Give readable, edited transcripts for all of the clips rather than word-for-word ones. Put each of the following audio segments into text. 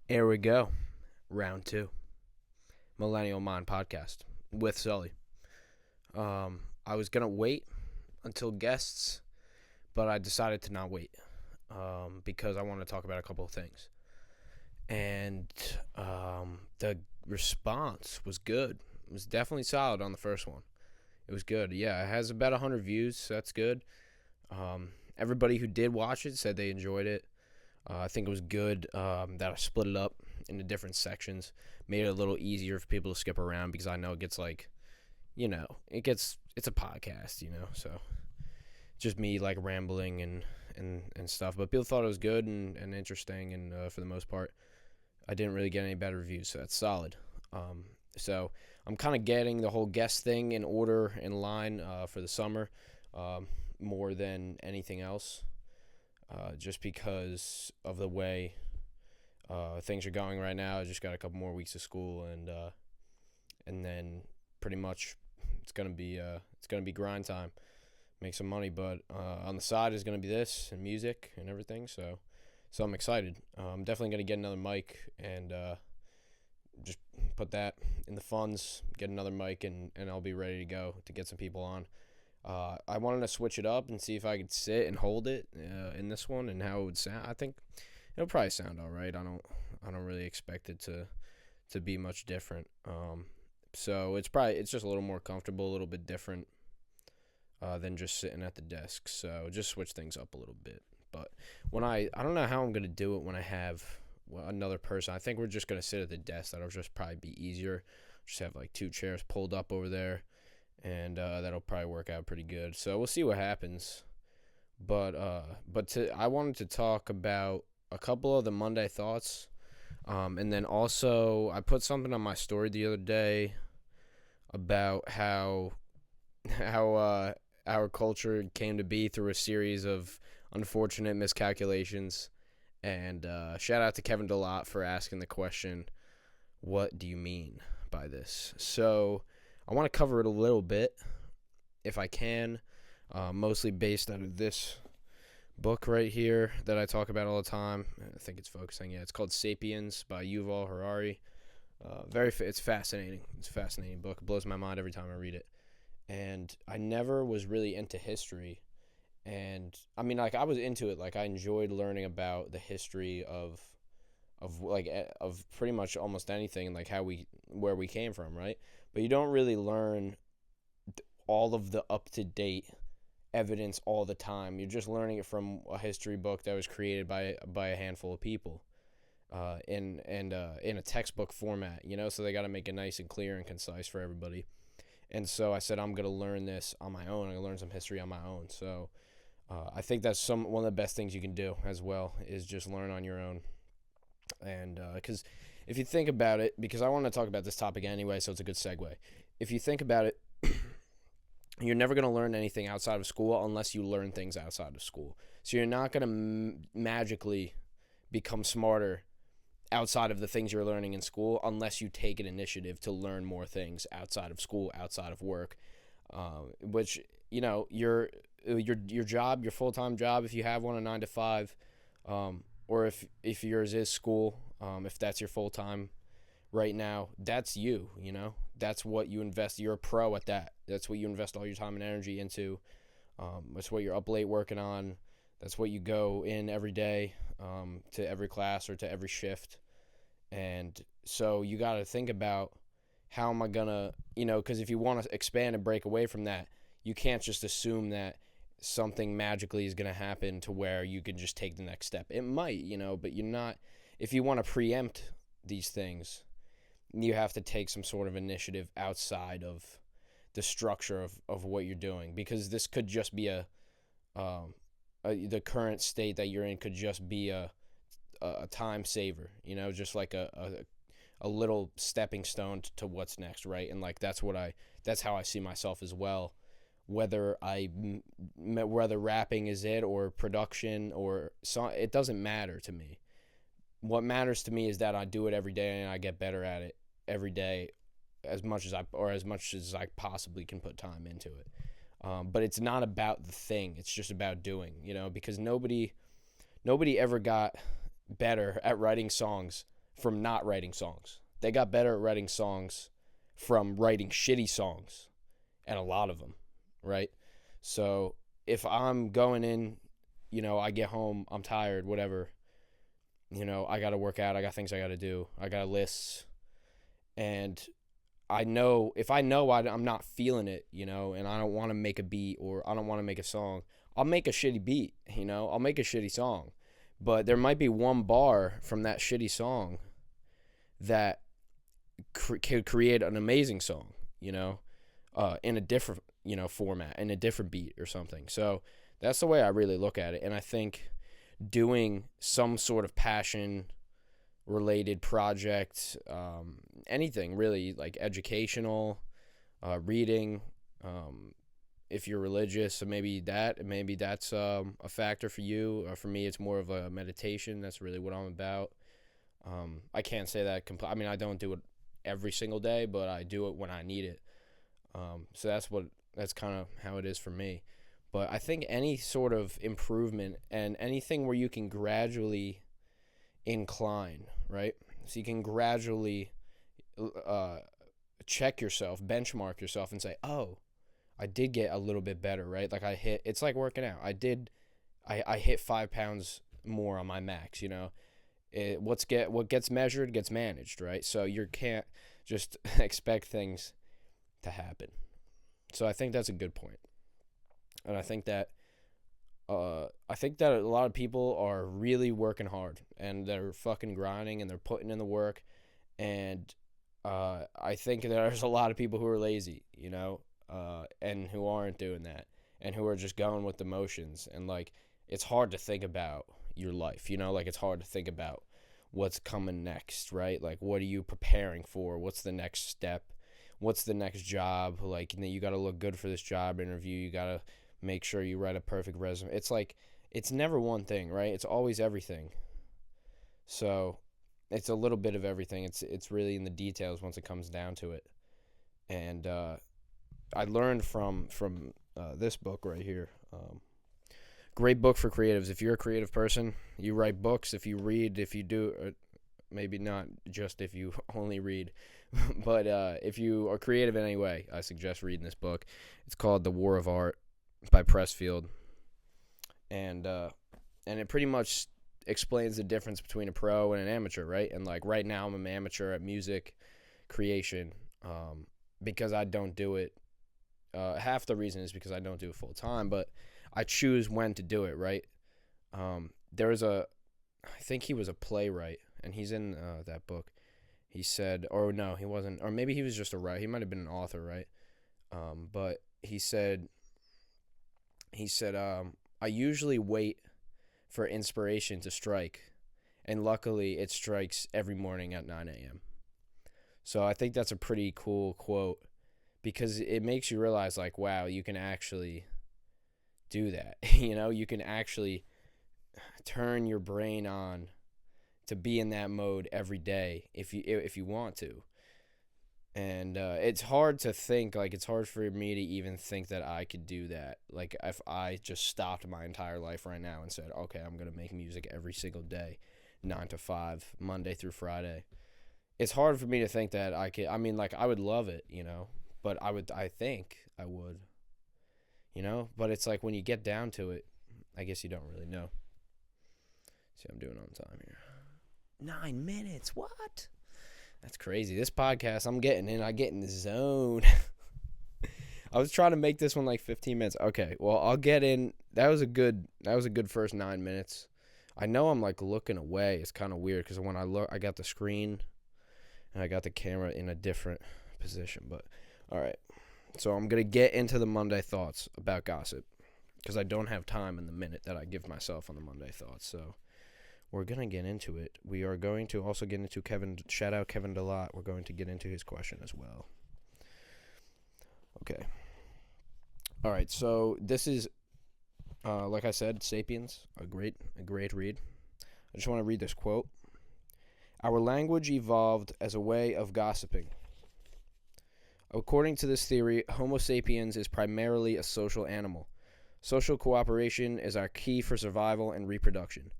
Here we go. Round two. Millennial Mind Podcast with Sully. I was going to wait until guests, but I decided to not wait because I want to talk about a couple of things. And the response was good. It was definitely solid on the first one. It was good. Yeah, it has about 100 views, so that's good. Everybody who did watch it said they enjoyed it. I think it was good that I split it up into different sections, made it a little easier for people to skip around because I know it gets it's a podcast, so just me like rambling and stuff. But people thought it was good and interesting, and for the most part, I didn't really get any bad reviews, so that's solid. So I'm kind of getting the whole guest thing in order, in line for the summer, more than anything else. Just because of the way things are going right now. I just got a couple more weeks of school, and then pretty much it's gonna be grind time, make some money. But on the side is gonna be this and music and everything. So I'm excited. I'm definitely gonna get another mic and just put that in the funds, get another mic, and I'll be ready to go to get some people on. I wanted to switch it up and see if I could sit and hold it in this one and how it would sound. I think it'll probably sound all right. I don't really expect it to be much different. So it's just a little more comfortable, a little bit different than just sitting at the desk. So just switch things up a little bit. But when I don't know how I'm gonna do it when I have another person. I think we're just gonna sit at the desk. That'll just probably be easier. Just have like two chairs pulled up over there. And that'll probably work out pretty good. So we'll see what happens. But I wanted to talk about a couple of the Monday thoughts, and then also I put something on my story the other day about how our culture came to be through a series of unfortunate miscalculations. And shout out to Kevin DeLotte for asking the question, "What do you mean by this?" So I want to cover it a little bit, if I can, mostly based out of this book right here that I talk about all the time. I think it's focusing. Yeah, it's called *Sapiens* by Yuval Harari. It's fascinating. It's a fascinating book. It blows my mind every time I read it. And I never was really into history, and I mean, like I was into it. Like I enjoyed learning about the history of pretty much almost anything, like where we came from, right? But you don't really learn all of the up-to-date evidence all the time. You're just learning it from a history book that was created by a handful of people in a textbook format, so they got to make it nice and clear and concise for everybody. And so I said I'm going to learn this on my own. I'm going to learn some history on my own. So I think that's one of the best things you can do as well, is just learn on your own. And because if you think about it, because I want to talk about this topic anyway, so it's a good segue. If you think about it, you're never going to learn anything outside of school unless you learn things outside of school. So you're not going to magically become smarter outside of the things you're learning in school unless you take an initiative to learn more things outside of school, outside of work, which, your job, your full-time job, if you have one, a 9 to 5, or if yours is school, if that's your full-time right now, that's you, That's what you invest. You're a pro at that. That's what you invest all your time and energy into. That's what you're up late working on. That's what you go in every day to every class or to every shift. And so you got to think about, how am I going to, because if you want to expand and break away from that, you can't just assume that something magically is going to happen to where you can just take the next step. It might, but you're not. If you want to preempt these things, you have to take some sort of initiative outside of the structure of what you're doing, because this could just be the current state that you're in could just be a time saver, just like a little stepping stone to what's next, right? And like that's how I see myself as well. Whether rapping is it, or production, or song, it doesn't matter to me. What matters to me is that I do it every day and I get better at it every day, as much as I possibly can put time into it. But it's not about the thing; it's just about doing. Because nobody ever got better at writing songs from not writing songs. They got better at writing songs from writing shitty songs, and a lot of them, right? So if I'm going in, I get home, I'm tired, whatever, I got to work out, I got things I got to do, I got lists, and if I know I'm not feeling it, and I don't want to make a beat or I don't want to make a song, I'll make a shitty beat, I'll make a shitty song. But there might be one bar from that shitty song that could create an amazing song, in a different, format, in a different beat or something. So that's the way I really look at it. And I think doing some sort of passion related project, anything really, like educational, reading, if you're religious, so maybe that's a factor for you. For me, it's more of a meditation. That's really what I'm about. I can't say that I don't do it every single day, but I do it when I need it. So that's kind of how it is for me. But I think any sort of improvement and anything where you can gradually incline, right? So you can gradually check yourself, benchmark yourself, and say, oh, I did get a little bit better, right? Like it's like working out. I hit 5 pounds more on my max, what gets measured gets managed, right? So you can't just expect things to happen. So I think that's a good point. And I think that a lot of people are really working hard and they're fucking grinding and they're putting in the work. And I think there's a lot of people who are lazy, and who aren't doing that and who are just going with the motions. And like, it's hard to think about your life, like it's hard to think about what's coming next, right? Like, what are you preparing for? What's the next step? What's the next job? Like, you got to look good for this job interview. You got to make sure you write a perfect resume. It's like, it's never one thing, right? It's always everything. So it's a little bit of everything. It's really in the details once it comes down to it. And I learned from this book right here. Great book for creatives. If you're a creative person, you write books. If you read, if you do, maybe not just if you only read, but if you are creative in any way, I suggest reading this book. It's called The War of Art by Pressfield, and it pretty much explains the difference between a pro and an amateur, right? And like right now, I'm an amateur at music creation because I don't do it. Half the reason is because I don't do it full time, but I choose when to do it, right? I think he was a playwright, and he's in that book. He said, or no, he wasn't, or maybe he was just a writer. He might have been an author, right? But he said, I usually wait for inspiration to strike, and luckily it strikes every morning at 9 a.m. So I think that's a pretty cool quote because it makes you realize, like, wow, you can actually do that. You can actually turn your brain on to be in that mode every day if you want to. And it's hard to think, like, it's hard for me to even think that I could do that. Like, if I just stopped my entire life right now and said, okay, I'm going to make music every single day, 9 to 5, Monday through Friday. It's hard for me to think that I could. I mean, like, I would love it, but I think I would, but it's like when you get down to it, I guess you don't really know. See, I'm doing on time here. 9 minutes, what? That's crazy. This podcast, I get in the zone. I was trying to make this one like 15 minutes. Okay, well, I'll get in. That was a good first 9 minutes. I know I'm like looking away. It's kind of weird because when I look, I got the screen and I got the camera in a different position. But all right, so I'm gonna get into the Monday thoughts about gossip because I don't have time in the minute that I give myself on the Monday thoughts. So we're going to get into it. We are going to also get into shout out Kevin DeLotte. We're going to get into his question as well. Okay. All right, so this is, like I said, Sapiens, a great read. I just want to read this quote. Our language evolved as a way of gossiping. According to this theory, Homo sapiens is primarily a social animal. Social cooperation is our key for survival and reproduction.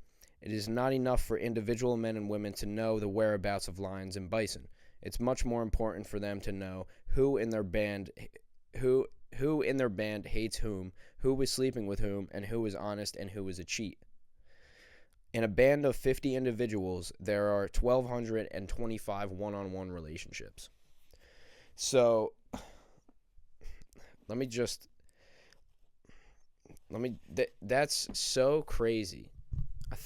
It is not enough for individual men and women to know the whereabouts of lions and bison. It's much more important for them to know who in their band hates whom, who is sleeping with whom, and who is honest and who is a cheat. In a band of 50 individuals, there are 1,225 one-on-one relationships. So, that's so crazy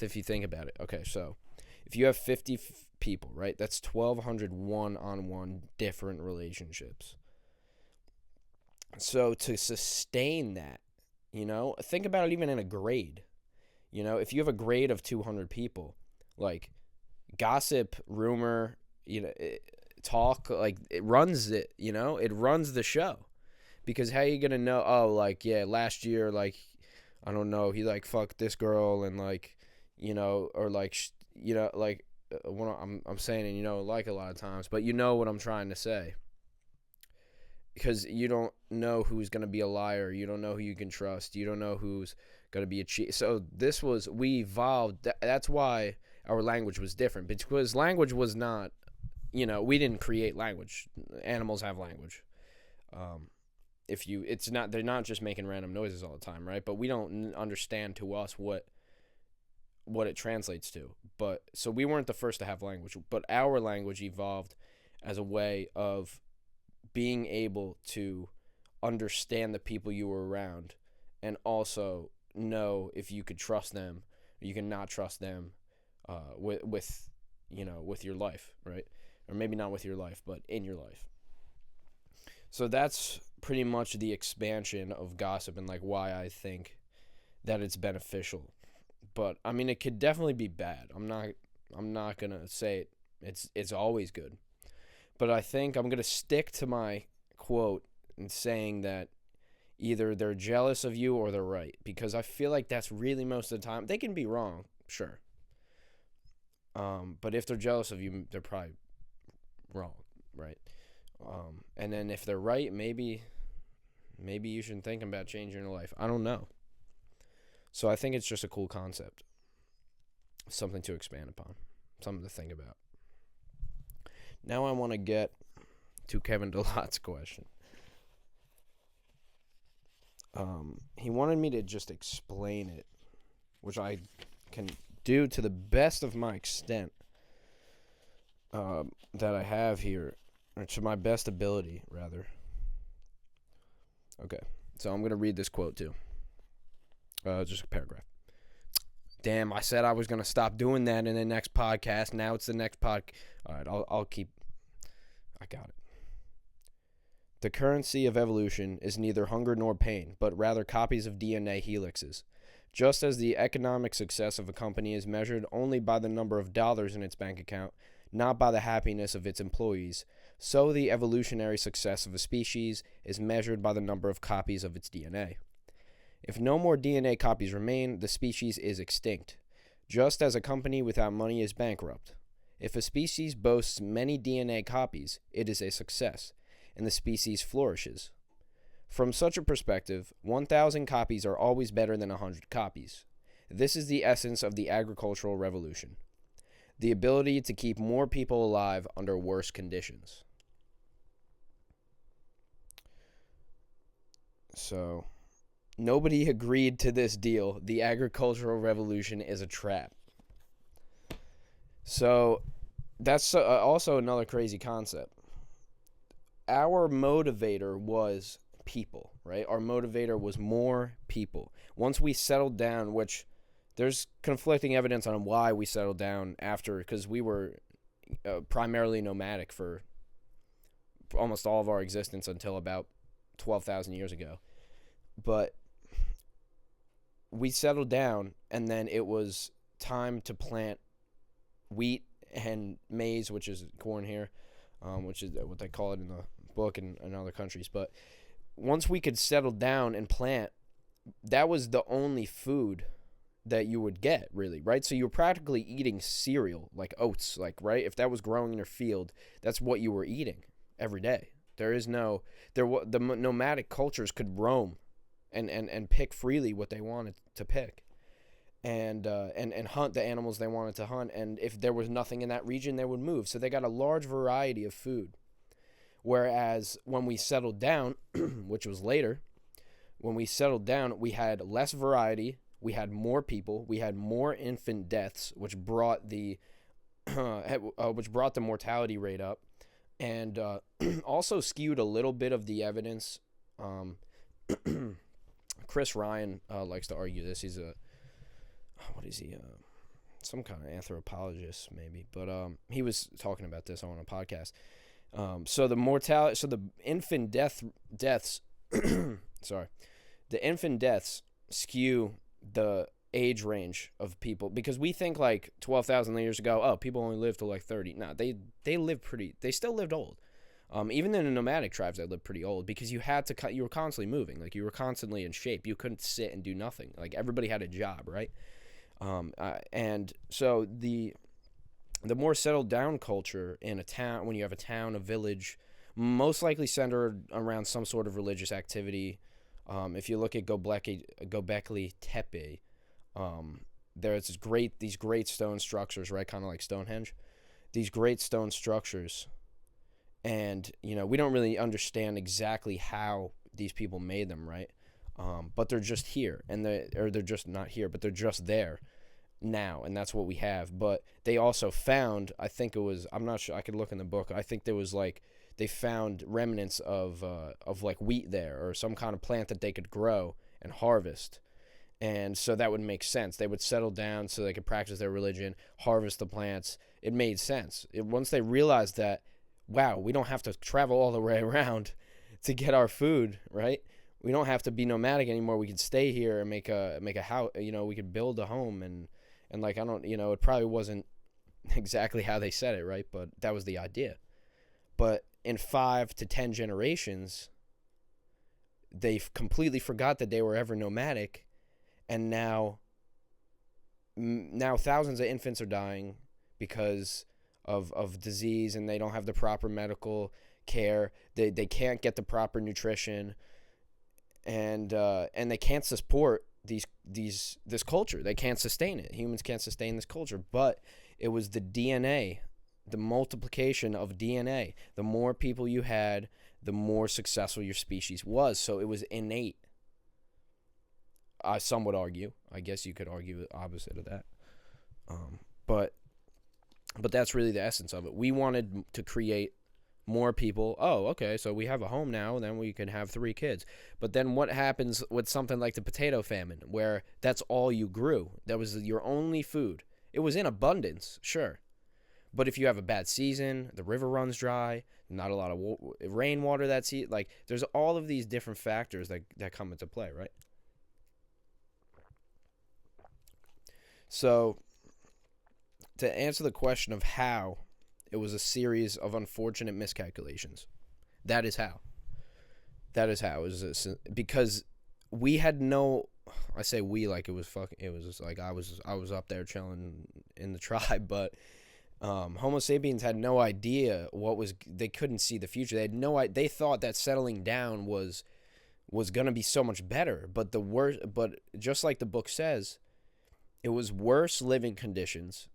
if you think about it. Okay, so if you have 50 people, right, that's 1,200 one-on-one different relationships. So to sustain that, think about it even in a grade. If you have a grade of 200 people, like gossip, rumor, talk, like it runs the show. Because how are you going to know, last year, I don't know, he fucked this girl and or what I'm saying, and a lot of times, but you know what I'm trying to say. Because you don't know who's going to be a liar. You don't know who you can trust. You don't know who's going to be a cheat. So we evolved. That's why our language was different. Because language was not, we didn't create language. Animals have language. They're not just making random noises all the time, right? But we don't understand to us what it translates to. But so we weren't the first to have language. But our language evolved as a way of being able to understand the people you were around and also know if you could trust them or you can not trust them with your life, right? Or maybe not with your life, but in your life. So that's pretty much the expansion of gossip and why I think that it's beneficial. But I mean, it could definitely be bad. I'm not gonna say it's always good. But I think I'm going to stick to my quote in saying that either they're jealous of you or they're right. Because I feel like that's really most of the time. They can be wrong, sure. But if they're jealous of you, they're probably wrong, right? And then if they're right, maybe you should think about changing your life. I don't know. So I think it's just a cool concept. Something to expand upon. Something to think about. Now I want to get to Kevin DeLotte's question. He wanted me to just explain it, which I can do to the best of my extent that I have here, or to my best ability, rather. Okay, so I'm going to read this quote too. Just a paragraph. Damn, I said I was going to stop doing that in the next podcast. Now it's the next podcast. All right, I'll keep. I got it. The currency of evolution is neither hunger nor pain, but rather copies of DNA helixes. Just as the economic success of a company is measured only by the number of dollars in its bank account, not by the happiness of its employees, so the evolutionary success of a species is measured by the number of copies of its DNA. If no more DNA copies remain, the species is extinct, just as a company without money is bankrupt. If a species boasts many DNA copies, it is a success, and the species flourishes. From such a perspective, 1,000 copies are always better than 100 copies. This is the essence of the agricultural revolution. The ability to keep more people alive under worse conditions. So, nobody agreed to this deal. The agricultural revolution is a trap. So, that's also another crazy concept. Our motivator was people, right? Our motivator was more people. Once we settled down, which there's conflicting evidence on why we settled down after, because we were primarily nomadic for almost all of our existence until about 12,000 years ago. But we settled down, and then it was time to plant wheat and maize, which is corn here, which is what they call it in the book and in other countries. But once we could settle down and plant, that was the only food that you would get, really, right? So you were practically eating cereal, like oats, right? If that was growing in your field, that's what you were eating every day. The nomadic cultures could roam and pick freely what they wanted to pick. and hunt the animals they wanted to hunt. And if there was nothing in that region, they would move. So they got a large variety of food. Whereas when we settled down, which was later, when we settled down, we had less variety. We had more people. We had more infant deaths, which brought the mortality rate up, and also skewed a little bit of the evidence. Chris Ryan likes to argue this. He's what is he? Some kind of anthropologist, maybe. But he was talking about this on a podcast. So the infant deaths, sorry, the infant deaths skew the age range of people, because we think like 12,000 years ago, oh, people only lived to like 30. No, they still lived old. Even in the nomadic tribes, they lived pretty old, because you were constantly moving, like you were constantly in shape. You couldn't sit and do nothing. Like everybody had a job, right? And so the more settled down culture in a town, when you have a town, a village, most likely centered around some sort of religious activity. If you look at Göbekli Tepe, there's these great stone structures, right? Kind of like Stonehenge. These great stone structures. And, we don't really understand exactly how these people made them, right? But they're just here, they're just not here, but they're just there now, and that's what we have. But they also found, I think it was, I'm not sure, I could look in the book, I think there was like, they found remnants of like wheat there, or some kind of plant that they could grow and harvest. And so that would make sense. They would settle down so they could practice their religion, harvest the plants. It made sense. Once they realized that, wow, we don't have to travel all the way around to get our food, right? We don't have to be nomadic anymore. We could stay here and make a house. We could build a home, and like, I don't, it probably wasn't exactly how they said it, right? But that was the idea. But in 5 to 10 generations, they completely forgot that they were ever nomadic, and now thousands of infants are dying because of disease, and they don't have the proper medical care. They can't get the proper nutrition, and they can't support this culture. They can't sustain it. Humans can't sustain this culture. But it was the DNA, the multiplication of DNA. The more people you had, the more successful your species was. So it was innate. Some would argue. I guess you could argue the opposite of that. But that's really the essence of it. We wanted to create more people. Oh, okay, so we have a home now, and then we can have 3 kids. But then what happens with something like the potato famine, where that's all you grew? That was your only food. It was in abundance, sure. But if you have a bad season, the river runs dry, not a lot of rainwater that season, like, there's all of these different factors that come into play, right? So, to answer the question of how, it was a series of unfortunate miscalculations. That is how. It was because we had no. I say we like it was fucking. It was just like I was up there chilling in the tribe, but Homo sapiens had no idea what was. They couldn't see the future. They had no. They thought that settling down was gonna be so much better, but the worst. But just like the book says, it was worse living conditions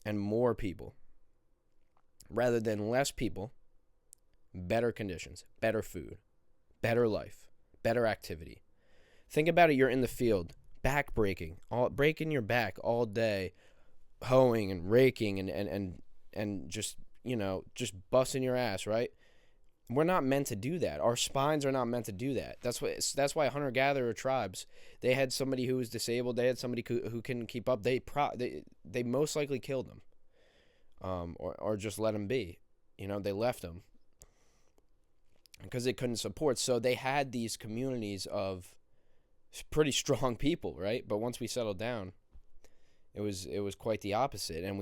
and more people, rather than less people, better conditions, better food, better life, better activity. Think about it. You're in the field, breaking your back all day, hoeing and raking and just busting your ass, right? We're not meant to do that. Our spines are not meant to do that. That's why hunter-gatherer tribes, they had somebody who was disabled. They had somebody who couldn't keep up. They most likely killed them, or just let them be. They left them because they couldn't support. So they had these communities of pretty strong people, right? But once we settled down, it was quite the opposite. And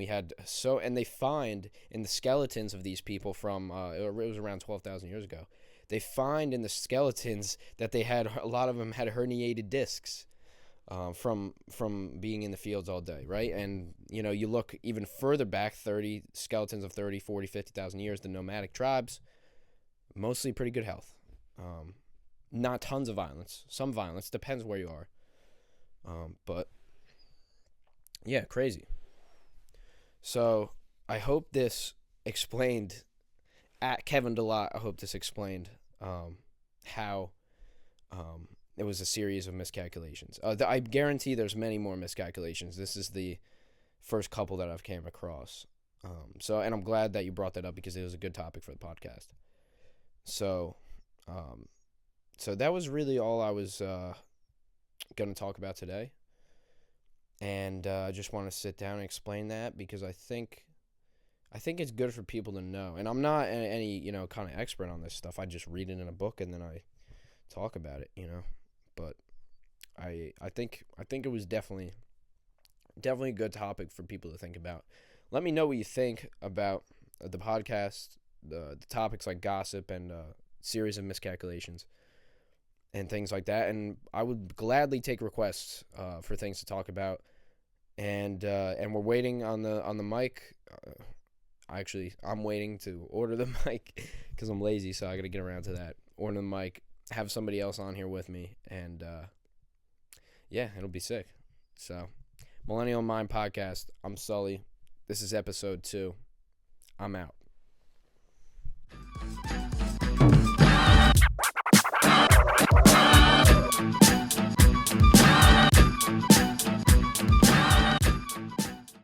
they find in the skeletons of these people from it was around 12,000 years ago. They find in the skeletons that a lot of them had herniated discs from being in the fields all day, right? And you look even further back, skeletons of 30, 40, 50,000 years, the nomadic tribes, mostly pretty good health. Not tons of violence, some violence, depends where you are. But Yeah, crazy. So I hope this explained at Kevin DeLotte. I hope this explained how it was a series of miscalculations. I guarantee there's many more miscalculations. This is the first couple that I've came across. And I'm glad that you brought that up because it was a good topic for the podcast. So, um, so that was really all I was going to talk about today. And I just want to sit down and explain that because I think it's good for people to know. And I'm not any kind of expert on this stuff. I just read it in a book and then I talk about it. But I think it was definitely a good topic for people to think about. Let me know what you think about the podcast, the topics like gossip and series of miscalculations and things like that. And I would gladly take requests for things to talk about. And we're waiting on the mic. I'm waiting to order the mic because I'm lazy, so I got to get around to that. Order the mic, have somebody else on here with me, and yeah, it'll be sick. So, Millennial Mind Podcast. I'm Sully. This is episode 2. I'm out.